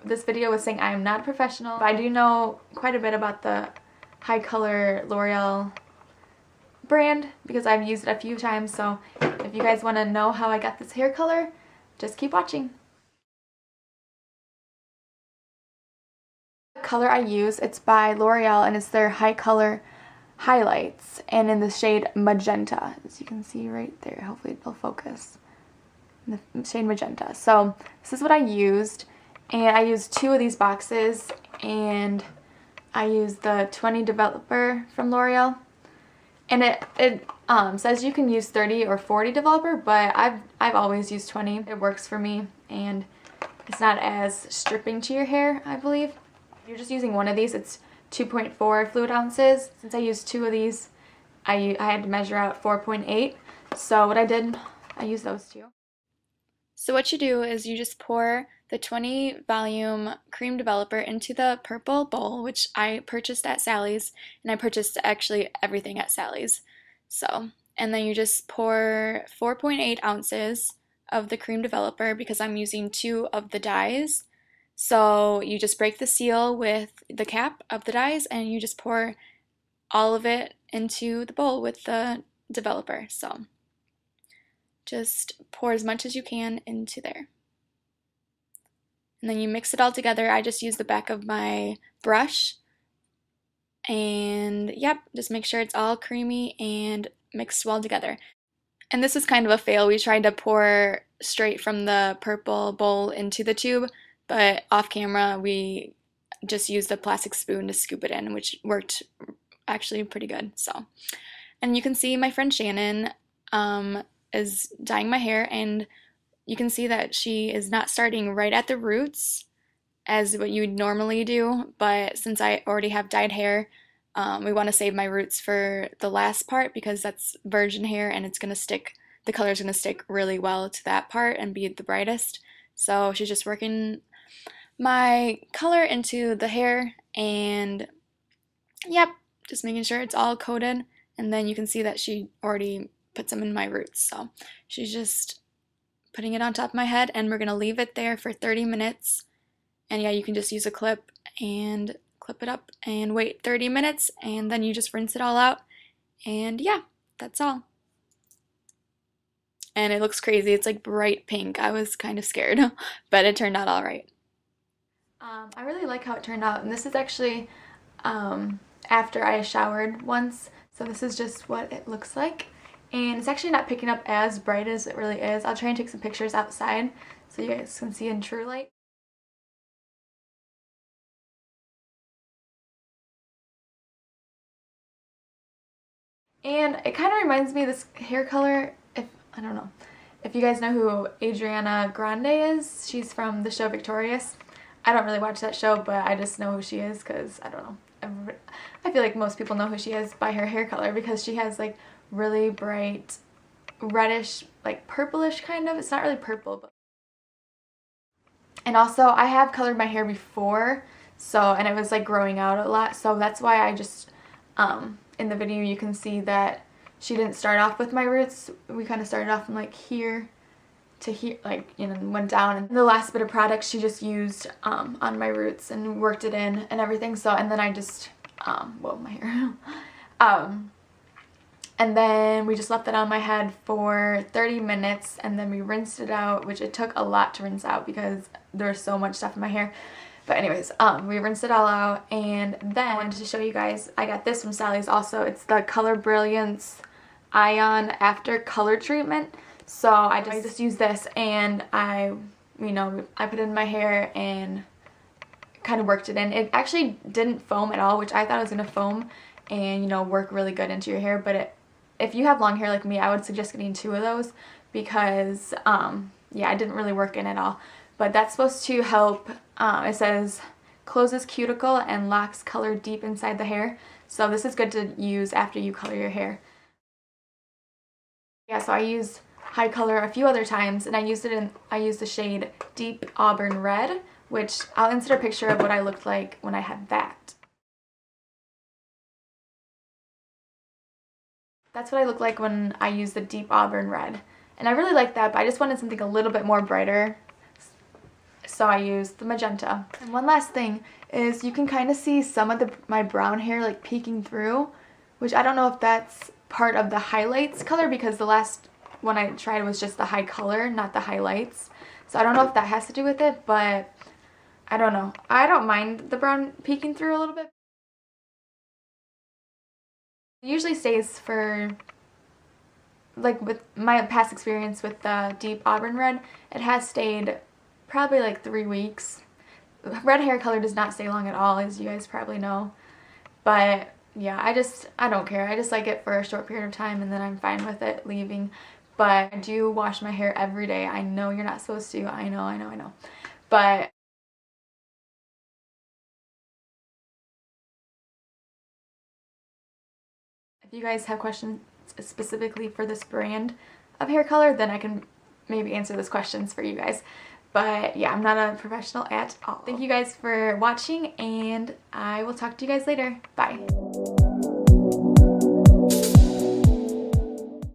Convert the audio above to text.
This video was saying I am not a professional, but I do know quite a bit about the Hi Color L'Oreal brand because I've used it a few times. So if you guys want to know how I got this hair color, just keep watching. The color I use, it's by L'Oreal and it's their Hi Color highlights and in the shade Magenta, as you can see right there. Hopefully it'll focus. The shade Magenta. So this is what I used, and I used 2 of these boxes, and I used the 20 developer from L'Oreal, and it says you can use 30 or 40 developer, but I've always used 20. It works for me and it's not as stripping to your hair, I believe. If you're just using one of these, it's 2.4 fluid ounces. Since I used 2 of these, I had to measure out 4.8. So what I did, I used those 2. So what you do is you just pour the 20 volume cream developer into the purple bowl, which I purchased at Sally's, and I purchased actually everything at Sally's. So, and then you just pour 4.8 ounces of the cream developer because I'm using 2 of the dyes. So you just break the seal with the cap of the dyes and you just pour all of it into the bowl with the developer. So just pour as much as you can into there. And then you mix it all together. I just use the back of my brush. And yep, just make sure it's all creamy and mixed well together. And this is kind of a fail. We tried to pour straight from the purple bowl into the tube, but off camera we just used a plastic spoon to scoop it in, which worked actually pretty good. So, and you can see my friend Shannon is dyeing my hair, and you can see that she is not starting right at the roots as what you would normally do, but since I already have dyed hair, we want to save my roots for the last part because that's virgin hair and it's going to stick, the color is going to stick really well to that part and be the brightest. So she's just working my color into the hair and yep, just making sure it's all coated, and then you can see that she already put some in my roots. So she's just putting it on top of my head, and we're going to leave it there for 30 minutes. And yeah, you can just use a clip and clip it up and wait 30 minutes, and then you just rinse it all out. And yeah, that's all. And it looks crazy. It's like bright pink. I was kind of scared, but it turned out all right. I really like how it turned out, and this is actually after I showered once. So this is just what it looks like. And it's actually not picking up as bright as it really is. I'll try and take some pictures outside so you guys can see in true light. And it kind of reminds me of this hair color, I don't know, if you guys know who Ariana Grande is. She's from the show Victorious. I don't really watch that show, but I just know who she is because, I don't know, I feel like most people know who she is by her hair color because she has like really bright reddish, like purplish kind of. It's not really purple, but. And also I have colored my hair before, so, and it was like growing out a lot, so that's why I just in the video you can see that she didn't start off with my roots. We kind of started off from like here to here, like, you know, went down, and the last bit of product she just used on my roots and worked it in and everything. So, and then I just whoa, my hair and then we just left it on my head for 30 minutes, and then we rinsed it out, which it took a lot to rinse out because there's so much stuff in my hair. But anyways, we rinsed it all out, and then I wanted to show you guys, I got this from Sally's also. It's the Color Brilliance Ion After Color Treatment. So I just used this, and I put it in my hair and kind of worked it in. It actually didn't foam at all, which I thought it was going to foam and, you know, work really good into your hair. But if you have long hair like me, I would suggest getting 2 of those because, yeah, it didn't really work in at all. But that's supposed to help, it says, closes cuticle and locks color deep inside the hair. So this is good to use after you color your hair. Yeah, so I used Hi Color a few other times, and I used the shade Deep Auburn Red, which I'll insert a picture of what I looked like when I had that. That's what I look like when I use the Deep Auburn Red. And I really like that, but I just wanted something a little bit more brighter. so I used the magenta. And one last thing is you can kind of see some of my brown hair like peeking through, which I don't know if that's part of the highlights color, because the last one I tried was just the high color, not the highlights. So I don't know if that has to do with it, but I don't know. I don't mind the brown peeking through a little bit. It usually stays for, like with my past experience with the deep auburn red, it has stayed probably like 3 weeks. Red hair color does not stay long at all, as you guys probably know. But yeah, I don't care. I just like it for a short period of time and then I'm fine with it leaving. But I do wash my hair every day. I know you're not supposed to. I know. But if you guys have questions specifically for this brand of hair color, then I can maybe answer those questions for you guys. But yeah, I'm not a professional at all. Thank you guys for watching, and I will talk to you guys later. Bye.